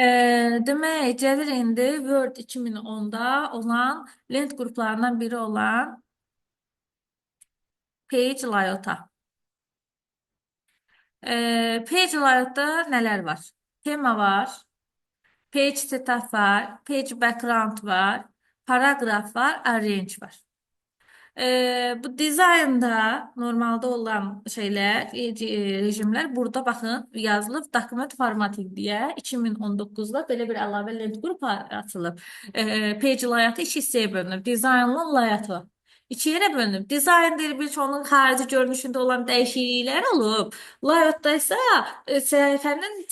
Demək, gəlir indi Word 2010-da olan lent qruplarından biri olan Page Layout-a. Page Layout-da nələr var? Tema var, Page Setup var, Page Background var, Paragraf var, Arrange var. Bu dizaynda normalde olan şeyler, rejimler burada bakın yazılıb dokument formatı diye 2019'da belə bir əlavə lent qrup açılıb. Page layatı iki hissəyə bölünüb. Dizaynlı layatı. İki yerə bölünüb. Dizayn deyil, bir onun xarici görünüşündə olan dəyişikliklər olub. Layatda isə səhifənin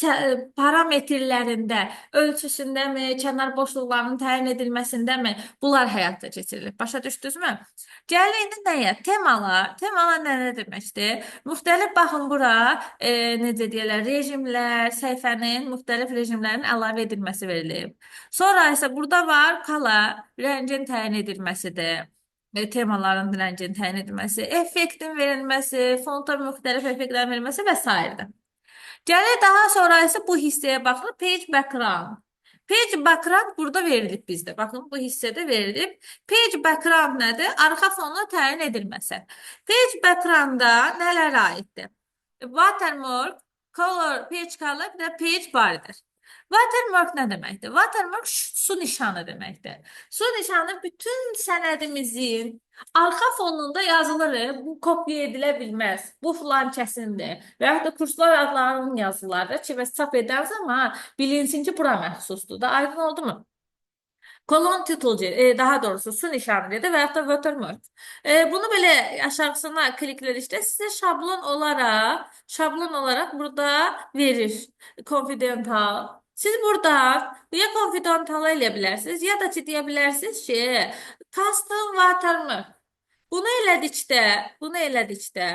parametrlərində, ölçüsündəmi, kənar boşluqlarının təyin edilməsindəmi bunlar həyata keçirilir. Başa düşdünüzmü? Gəlir indi nəyə? Temalar. Temalar nə deməkdir? Müxtəlif baxın bura, necə deyirlər, rejimlər, səhifənin müxtəlif rejimlərin əlavə edilməsi verilib. Sonra isə burada var kala, rəngin təyin edilməsidir. Temaların rəngin təyin edilməsi, effektin verilməsi, fonta müxtəlif effektlərin verilməsi və s. Gəlir daha sonra isə bu hissəyə baxın, page background. Page background burada verilib bizdə. Baxın, bu hissədə verilib. Page background nədir? Arxa fonu təyin edilməsi. Page backgroundda nələrə aiddir? Watermark, color, page color, bir də page bardır. Watermark nə deməkdir? Watermark su nişanı deməkdir. Su nişanı bütün sənədimizin arxa fonunda yazılır. Bu kopya edilə bilməz. Bu filan kəsindir. Və yaxud da kurslar adlarının yazıları ki, və çap edən zaman bilinsin ki, bura məxsusdur da. Aydın oldu mu? Kolon titulcu, daha doğrusu su nişanıydı və yaxud da watermark. Bunu belə aşağısına klikledikdə sizə şablon olaraq burada verir. Confidential. Siz buradan ya confidential eləyə bilərsiniz, ya da ki, deyə bilərsiniz ki, custom watermark. Bunu elədikdə,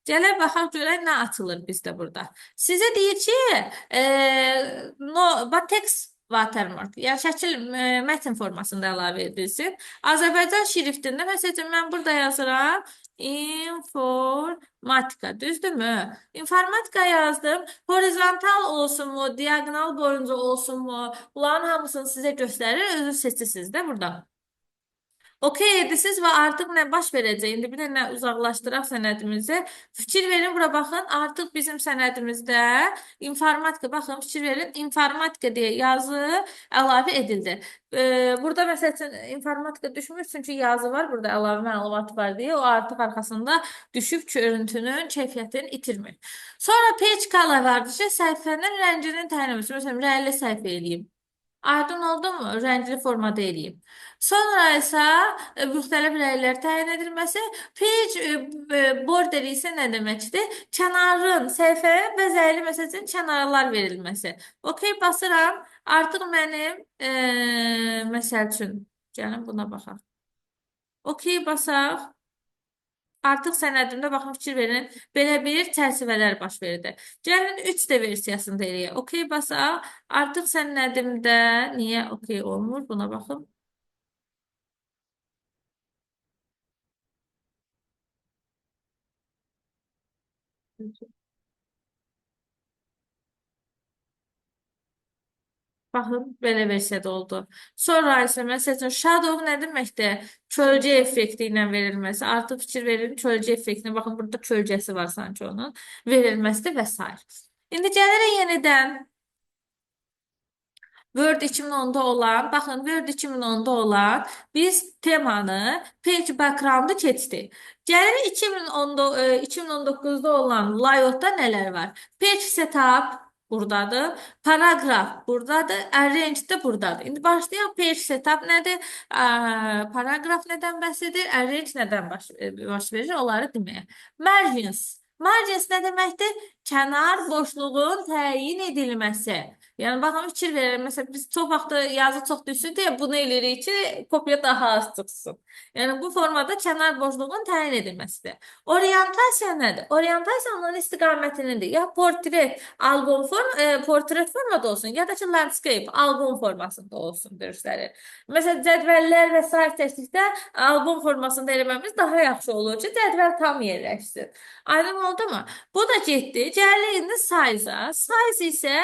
gələk baxaq görək nə açılır bizdə burada. Sizə deyir ki, no, text watermark, yəni şəkil mətn formasında əlavə edilsin. Azərbaycan şriftində, məsələn, mən burada yazıram informatika, düzdürmü? İnformatika yazdım. Horizontal olsunmu, diagonal boyunca olsunmu? Bunların hamısını sizə göstərir, özünüz seçirsiniz də burada. Okey edəsiz və artıq nə baş verəcək? İndi bir dənə uzaqlaşdıraq sənədimizi. Fikir verin, bura baxın. Artıq bizim sənədimizdə informatika, baxın, fikir verin, informatika deyə yazı əlavə edildi. Burada məsələn informatika düşmür, çünki yazı var, burada əlavə məlumat var deyə o artıq arxasında düşüb görüntünün keyfiyyətini itirmir. Sonra page color vardır ki, səhifənin rənginin təyin edilməsi. Məsələn, rəngli səhifə eləyim. Aydın oldu mu? Rəngli formada eləyim. Sonra isə müxtəlif rənglər təyin edilməsi, page border isə nə deməkdir? Kənarın, səhifəyə bəzəkli məsələn kənarlar verilməsi. Okey, basıram. Artıq mənim məsəl üçün gəlin buna baxaq. Okey, basaq. Artıq sənədimdə baxın, fikir verin, belə bir çərçivələr baş verdi. Gəlin 3D versiyasında eləyək. Okey basaq. Artıq sənədimdə niyə okey olmur? Buna baxın. Baxın, belə versiyada oldu. Sonra isə məsələn shadow nə deməkdir? Kölgə effekti ilə verilməsi. Artıq fikir verin, kölgə effektine. Baxın, burada kölgəsi var sanki onun. Verilməsidir və s. İndi gəlirik yenidən Word 2010'da olan, baxın Word 2010'da olan biz temanı page background'ı keçdik. Gəlirik 2019'da olan layout'da nələr var? Page setup buradadır. Paragraf buradadır. Arrange də buradadır. İndi başlayaq. Page setup nədir? Paragraf nədən bəhs edir? Arrange nədən baş verir? Onları deməyə. Margins. Margins nə deməkdir? Kənar boşluğun təyin edilməsi. Yəni baxın fikir verir. Məsələn biz çox vaxt yazı çox düşsün deyə bunu eləyirik ki, kopya daha az çıxsın. Yəni bu formada kənar boşluğun təyin edilməsidir. Orientasiya nədir? Orientasiya onun istiqamətinindir. Ya portret, portret formada olsun, ya da ki landscape, album formasında olsun göstərir. Məsələn cədvəllər və sair seçdikdə album formasında eləməmiz daha yaxşı olur ki, cədvəl tam yerləşsin. Aydın oldu mu? Bu da getdi. Gəlir indi size-a. Size isə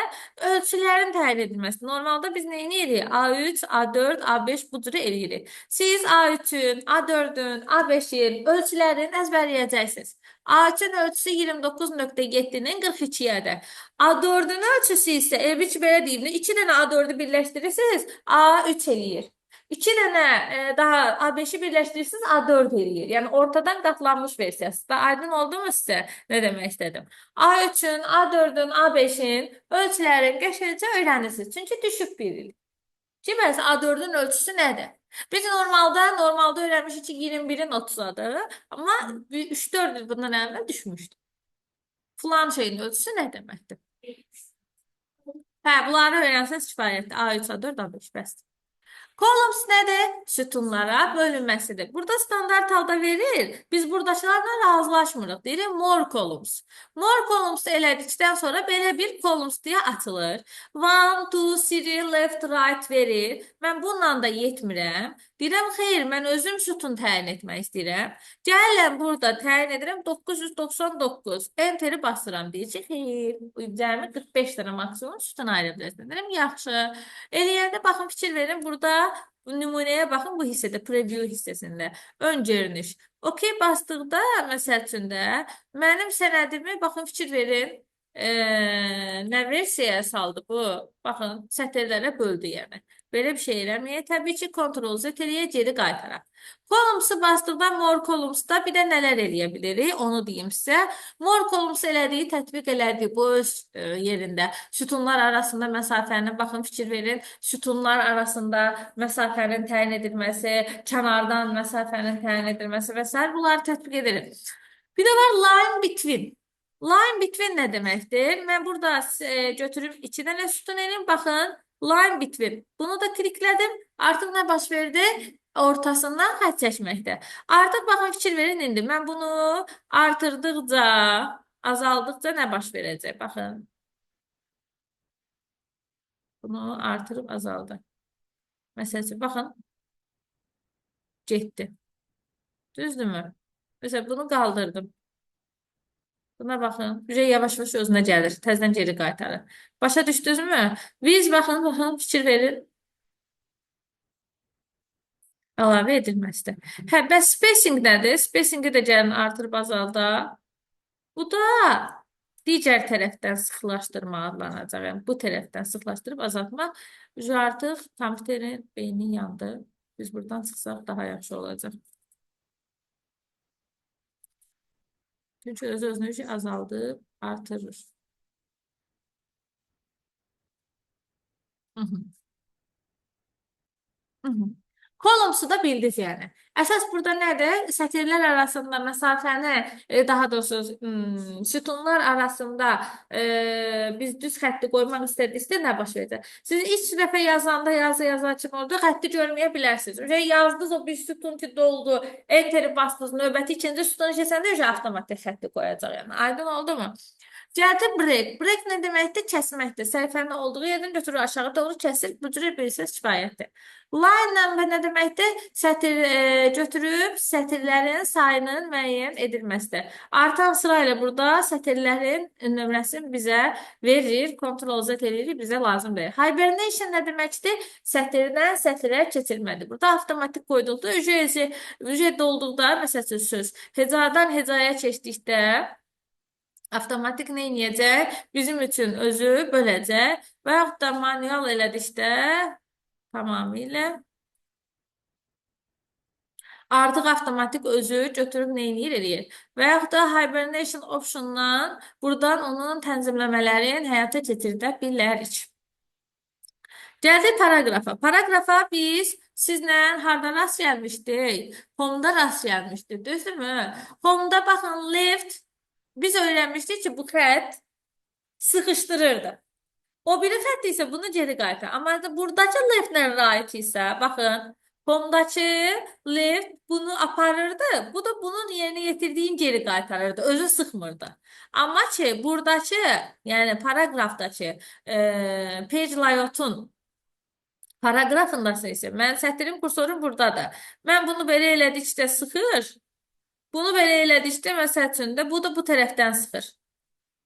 ölçülər Sətirlərin təyin edilməsi. Normalda biz nə edirik? A3, A4, A5 bu cürə eləyirik. Siz A3-ün, A4-ün, A5-in ölçülərini əzbərləyəcəksiniz. A3-ün ölçüsü 29,7-nin 42-yədir. A4-ün ölçüsü isə, bir belə deyim, 2 dənə A4-ü birləşdirirsiniz, A3 eləyir. 2 dənə daha A5-i birləşdirirsiniz, A4 eləyir. Yəni ortadan qatlanmış versiyası. Da aydın oldu mu sizə? Nə demək istədim? A3-ün, A4-ün, A5-in ölçülərini qəşəngcə öyrənirsiniz. Çünki düşüb bir il. Ki, bəs A4-ün ölçüsü nədir? Biz normalda öyrənmişik ki, 21-in 30-adır. Amma 3-4 il bundan əvvəl düşmüşdü. Falan şeyin ölçüsü nə deməkdir? Hə, bunları öyrənsəz kifayətdir. A3, A4, A5 bəsdir. Columns nədir? Sütunlara bölünməsidir. Burada standart halda verir. Biz buradakılarla razılaşmırıq. Deyirik more columns. More columns elədikdən sonra belə bir columns deyə açılır. 1, 2, 3, left, right verir. Mən bununla da yetmirəm. Deyirəm, xeyr, mən özüm sütun təyin etmək istəyirəm. Gəlirəm burada təyin edirəm 999. Enteri basıram. Deyir ki, xeyr, cəmi 45 dənə maksimum sütun ayıra bilərsən. Deyirəm, yaxşı. Eləyəndə baxın, fikir verin. Burada nümunəyə baxın bu hissədə, preview hissəsində. Ön görünüş. OK basdıqda, məsəl üçün də, mənim sənədimi, baxın, fikir verin. Nə versiyaya saldı bu? Baxın, sətirlərə böldü yəni. Belə bir şey eləməyə, təbii ki, Ctrl-Z eləyə geri qaytaraq. Columns-u basdıqda more columns-da bir də nələr eləyə bilirik, onu deyim sizə. More columns elədiyi, tətbiq elədiyi bu öz yerində sütunlar arasında məsafənin, baxın, fikir verin, sütunlar arasında məsafənin təyin edilməsi, kənardan məsafənin təyin edilməsi və s. bunları tətbiq edirik. Bir də var line between. Line between nə deməkdir? Mən burada götürüb 2 dənə sütun eləyim, baxın. Line between. Bunu da kliklədim. Artıq nə baş verdi? Ortasından xətt çəkməkdə. Artıq baxın, fikir verin indi. Mən bunu artırdıqca, azaldıqca nə baş verəcək? Baxın. Bunu artırıb azaldı. Məsələn, baxın. Getdi. Düzdürmü? Məsələn, bunu qaldırdım. Buna baxın. Yavaş-yavaş özünə gəlir. Təzədən geri qaytarır. Başa düşdünüzmü? Biz baxın, fikir verin. Əlavə edilməzdir. Hə, bəs spacing nədir? Spacingi də gəlin artırıb azalda. Bu da digər tərəfdən sıxlaşdırma adlanacaq. Yəni, bu tərəfdən sıxlaşdırıb azaltmaq. Artıq kompüterin beyni yandı. Biz buradan çıxsaq daha yaxşı olacaq. Çünki öz-özünü azaldıb artırır. Hı -hı. Hı -hı. Columns-u da bildiniz yəni. Əsas burada nədir? Sətirlər arasında məsafəni, daha doğrusu sütunlar arasında biz düz xətti qoymaq istədikdə nə baş verəcək? Siz ilk dəfə yazanda yazı kimi oldu, xətti görməyə bilərsiniz. Yazdınız, o bir sütun ki doldu, enteri bastınız, növbəti ikinci sütunu keçəndə avtomatik xətti qoyacaq yəni. Aydın oldu mu? Gəldi break. Break nə deməkdir? Kəsməkdir. Səhifənin olduğu yerdən götürür aşağı doğru kəsir. Bu cürə bilsəz kifayətdir. Line nə deməkdir? Sətir götürüb sətirlərin sayının müəyyən edilməsidir. Artan sırayla burada sətirlərin nömrəsini bizə verir. Ctrl-Z edirik, bizə lazımdır. Hibernation nə deməkdir? Sətirdən sətirə keçirmədir. Burada avtomatik qoyduqda, ücret dolduqda, məsələn söz, hecadan hecaya keçdikdə avtomatik nə edəcək? Bizim üçün özü böləcək və yaxud da manual elədikdə tamamilə artıq avtomatik özü götürüb nə eləyir? Və yaxud da hibernation optiondan buradan onun tənzimləmələrin həyata keçirdə bilərik. Gəldik paragrafa. Paragrafa biz sizlə harda rast gəlmişdik? Home'da rast gəlmişdik, düzdürmü? Home'da baxın left biz öyrənmişdik ki, bu xətt sıxışdırırdı. O biri xətt isə bunu geri qaytar. Amma buradakı leftlə right isə, baxın, home'dakı left bunu aparırdı. Bu da bunun yerinə yetirdiyin geri qaytarırdı. Özü sıxmırdı. Amma ki, buradakı, yəni paragrafdakı page layout'un paragrafındası isə, mən sətirim kursorum buradadır. Mən bunu belə elədikdə sıxır. Bunu belə elədikdə, məsəl üçün də, bu da bu tərəfdən sıxır.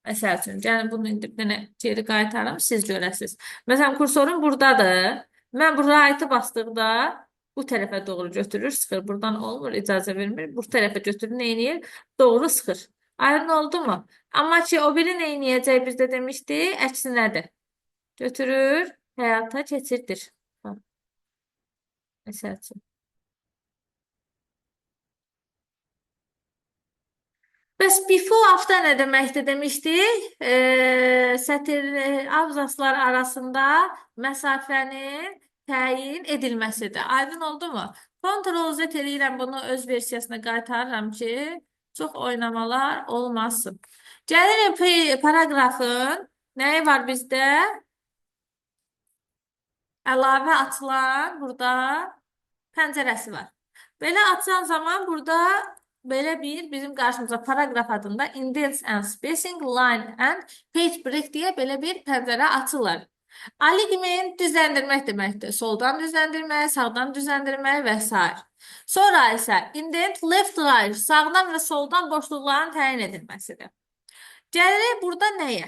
Məsəl üçün, gəlin bunu indi bir dənə geri qaytarım, siz görəsiniz. Məsələn, kursorum buradadır. Mən bu right-ı basdıqda bu tərəfə doğru götürür, sıxır. Buradan olmur, icazə vermir. Bu tərəfə götürür, neyniyir? Doğru sıxır. Aydın oldu mu? Amma ki, o biri neyniyəcək bizdə demişdi, əksinədir. Götürür, həyata keçirdir. Bax, məsəl üçün. Bəs before after nə deməkdir demişdik? Abzaslar arasında məsafənin təyin edilməsidir. Aydın oldu mu? Ctrl Z eləyirəm bunu öz versiyasına qaytarıram ki, çox oynamalar olmasın. Gəlirim paragrafın nəyi var bizdə? Əlavə atılan burada pəncərəsi var. Belə açan zaman burada belə bir bizim qarşımıza paragraf adında indents and spacing, line and page break deyə belə bir pəncərə açılır. Alignment düzləndirmək deməkdir. Soldan düzləndirmək, sağdan düzləndirmək və s. Sonra isə indent left right, sağdan və soldan boşluqların təyin edilməsidir. Gəlirik burada nəyə?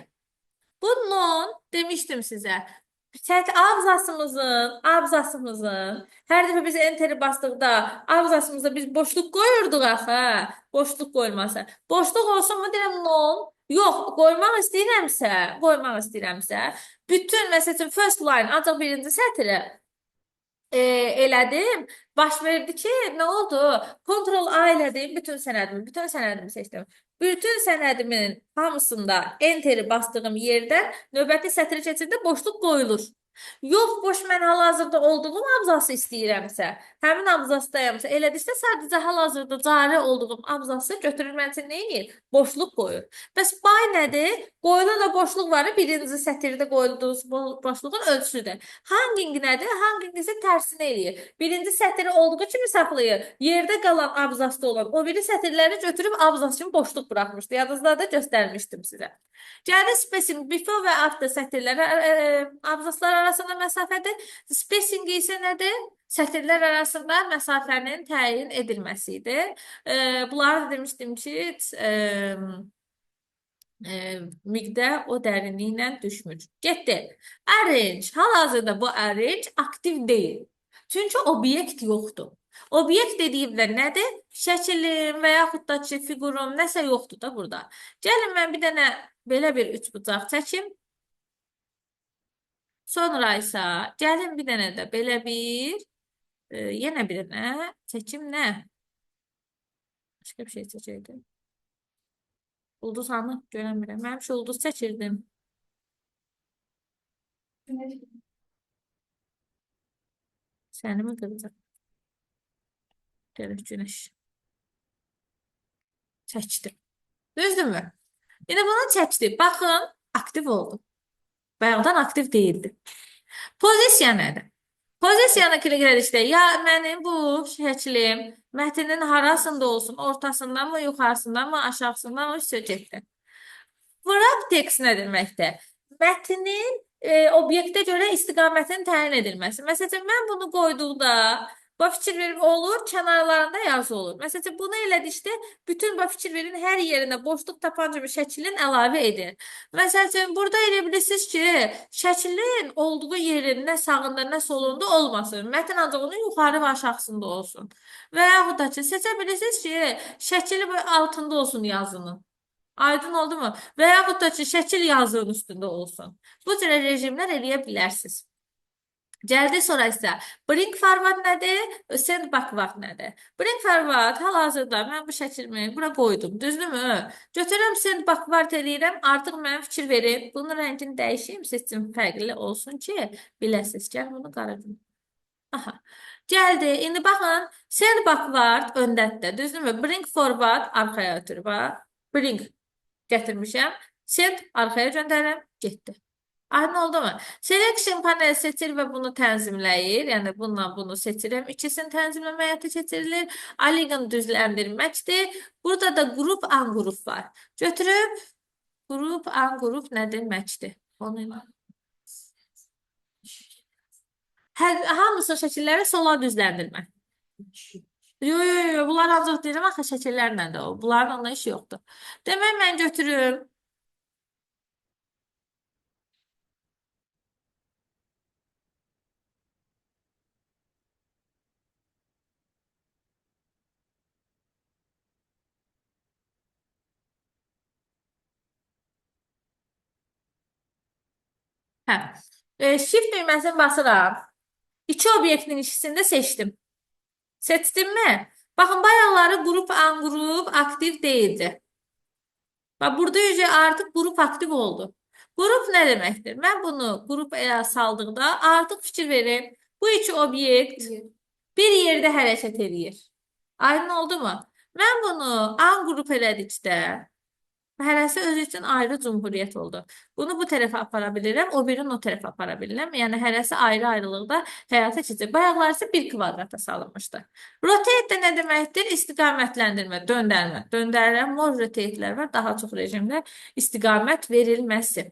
Bu non demişdim sizə. Abzasımızın hər dəfə biz enteri basdıqda abzasımıza biz boşluq qoyurduq axı. Boşluq qoyulması. Boşluq olsun mu deyirəm non? Yox, qoymaq istəyirəmsə, bütün məsələn first line ancaq birinci sətri elədim. Baş verdi ki, nə oldu? Ctrl A elədim, bütün sənədimi seçdim. Bütün sənədimin hamısında enteri bastığım yerdən növbəti sətri keçirdə boşluq qoyulur. Yox, boş mən hal-hazırda olduğum abzası istəyirəmsə, həmin abzasdayamsa, elədikdə sadəcə hal-hazırda cari olduğum abzası götürür mən üçün neyini? Boşluq qoyur. Bəs by nədir? Qoyulan da boşluq var, birinci sətirdə qoyulduğunuz boşluğun ölçüsüdür. Hanging nədir? Hanging isə tərsini eləyir. Birinci sətiri olduğu kimi saxlayır. Yerdə qalan abzasda olan o biri sətirləri götürüb abzas kimi boşluq buraxmışdı. Yadınızda da göstərmişdim sizə. Gəldi spacing before və after sətirlərə abzaslar arasında məsafədir. Spacing isə nədir? Sətirlər arasında məsafənin təyin edilməsidir. Bunları da demişdim ki, miqdar o dərinliklə düşmür. Getdi. Arrange. Hal-hazırda bu arrange aktiv deyil. Çünki obyekt yoxdur. Obyekt dediyimdə nədir? Şəkilim və yaxud da ki, figurum nəsə yoxdur da burada. Gəlin mən bir dənə belə bir üçbucaq çəkim. Sonra isə gəlin bir dənə də belə bir yenə bir dənə çəkim nə? Başqa bir şey çəkəcəkdim. Ulduz hanı görəmirəm. Mən şu ulduz çəkirdim. Səni mi qıracaq? Gələk günəş. Çəkdim. Düzdürmü? Yine bunu çəkdim. Baxın, aktiv oldu. Bayaqdan aktiv değildi. Pozisiya nədir? Pozisiyana klik edişdə ya mənim bu şəklim mətnin harasında olsun, ortasında mı, yuxarısında mı, aşağısında mı söhbətdir. Wrap text nə deməkdir? Mətnin obyektə görə istiqamətin təyin edilməsi. Məsələn, mən bunu qoyduqda bu fikir verim olur, kənarlarında yazı olur. Məsələn, bunu elədikdə bütün bu fikir verin hər yerində boşluq tapanca bir şəklin əlavə edin. Məsələn, burada elə bilirsiniz ki, şəklin olduğu yerin nə sağında, nə solunda olmasın. Mətn ancaq onun yuxarı və aşağısında olsun. Və yaxud da ki, seçə bilirsiniz ki, şəkli altında olsun yazının. Aydın oldu mu? Və yaxud da ki, şəkil yazının üstündə olsun. Bu cür rejimlər eləyə bilərsiniz. Gəldi sonra isə bring forward nədir? Send backward nədir? Bring forward hal-hazırda mən bu şəklimi bura qoydum. Düzdürmü? Götürürəm send backward eləyirəm. Artıq mənim fikir verin. Bunun rəngini dəyişim, seçim fərqli olsun ki, biləsiniz. Gəl bunu qaradım. Aha. Gəldi. İndi baxın, send backward öndədir. Düzdürmü? Bring forward arxaya ötür. Bax. Bring gətirmişəm. Send arxaya göndərirəm. Getdi. Aydın oldu mu? Selection panel seçir və bunu tənzimləyir. Yəni bununla bunu seçirəm. İkisini tənzimləmə həyata keçirilir. Alignment düzləndirməkdir. Burada da group and group var. Götürüb group and group nə deməkdir? Onu hamısı şəkilləri sola düzləndirmək. Yo, bunlar ancaq deyirəm axı şəkillərlə də o. Bunların onunla işi yoxdur. Demək mən götürürüm. Hə. Shift düyməsini basıram. İki obyektin ikisini də seçdim. Seçdimmi? Baxın, bayaqları qrup an qrup aktiv değildi. Bak burada yüce artık grup aktif oldu. Grup ne demektir? Ben bunu grup ele saldıqda artık fikir verim. Bu iki obyekt bir yerde hərəkət edir. Aydın oldu mu? Ben bunu an grup elədikdə hərəsi özü üçün ayrı cümhuriyyət oldu. Bunu bu tərəfə apara bilirəm, o birini o tərəfə apara bilirəm. Yəni hərəsi ayrı-ayrılıqda həyata keçir. Bayaqlar isə bir kvadrata salınmışdı. Rotate də nə deməkdir? İstiqamətləndirmə, döndərmə. Döndərilən mor rotatelər var, daha çox rejimdə istiqamət verilməsi.